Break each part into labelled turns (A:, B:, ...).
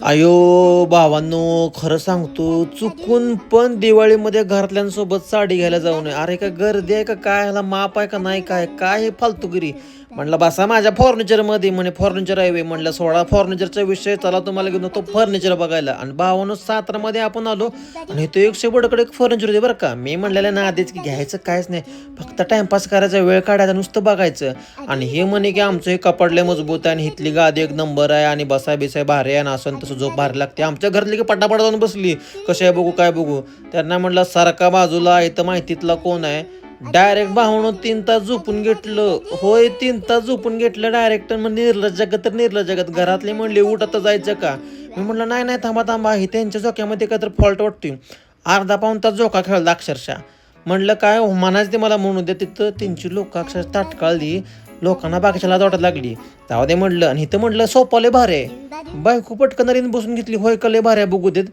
A: अयो भावांनो, खरं सांगतो चुकून पण दिवाळीमध्ये घरातल्यांसोबत साडी घ्यायला जाऊ नये. अरे काय गर्दी आहे का काय, ह्याला माप आहे का नाही, काय काय हे फालतूगिरी. म्हणलं बसा माझ्या फर्निचरमध्ये, म्हणे फर्निचर आहे म्हणलं सोळा फर्निचरचा विषय, चला तुम्हाला घेऊन तो फर्निचर बघायला. आणि भावानं सातारामध्ये आपण आलो आणि इथं 100 एक फर्निचर होते बरं का. मी म्हणलेलं ना आधीच की घ्यायचं कायच नाही, फक्त टाइमपास करायचा, वेळ काढायचा, नुसतं बघायचं. आणि हे म्हणे की आमचं हे कपाट लय मजबूत आहे आणि इथली गादी एक नंबर आहे आणि बसाय बिसाय भारी आहे आणि असं तसं झोप भारी लागते. आमच्या घरातली की पटापट जाऊन बसली, कशा आहे बघू काय बघू. त्यांना म्हटलं सारखा बाजूला, इथं माहितीतला कोण आहे. डायरेक्ट भावनं 3 तास झोपून घेतलं. होय 3 तास झोपून घेतलं डायरेक्ट. मग निर्लज जगत तर निर्लज जगत. घरातले म्हणले उठ आता जायचं का. मी म्हटलं नाही नाही थांबा थांबा, ही त्यांच्या झोक्यामध्ये काय तर फॉल्ट वाटतोय. अर्धा पाऊण तास झोका खेळला अक्षरशः. म्हणलं काय म्हणायचं ते मला म्हणू द्या. तिथं त्यांची लोक अक्षरशः ताटकाळली, लोकांना बागेच्या वाटत लागली. जाऊ दे म्हटलं. आणि इथं म्हटलं सोपा लय भारी आहे. बायको पटकन बसून घेतली. होय का लय भारी आहे बघू देत.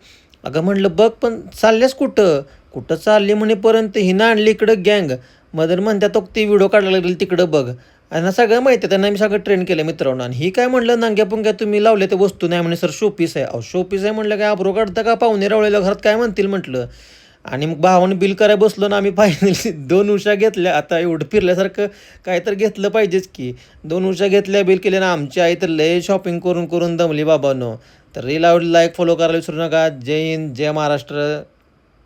A: अगं म्हटलं बघ पण चालल्यास कुठं कुठं चालली म्हणेपर्यंत हिनं आणली इकडं गँग. मदर म्हणतात तो ती व्हिडिओ काढायला लागली तिकडं बघ. आणि सगळं माहिती आहे त्यांना, मी सगळं ट्रेन केलं मित्रांनो. आणि ही काय म्हणलं नांग्या पुंग्या तुम्ही लावले ते वस्तू नाही म्हणे सर शोपीस आहे. अहो शोपीस आहे म्हणलं काय आब्रो काढता का, पाहुणे रावळेला घरात काय म्हणतील म्हटलं. आणि मग भावानं बिल करायला बसलो ना आम्ही फायनली 2 उशा घेतल्या. आता एवढं फिरल्यासारखं काय तर घेतलं पाहिजेच की. 2 उशा घेतल्या, बिल केले ना. आमची आई तर लय शॉपिंग करून करून दमली बाबांनो. तर रील आवडली, लाईक फॉलो करायला विसरू नका. जय हिंद, जय महाराष्ट्र.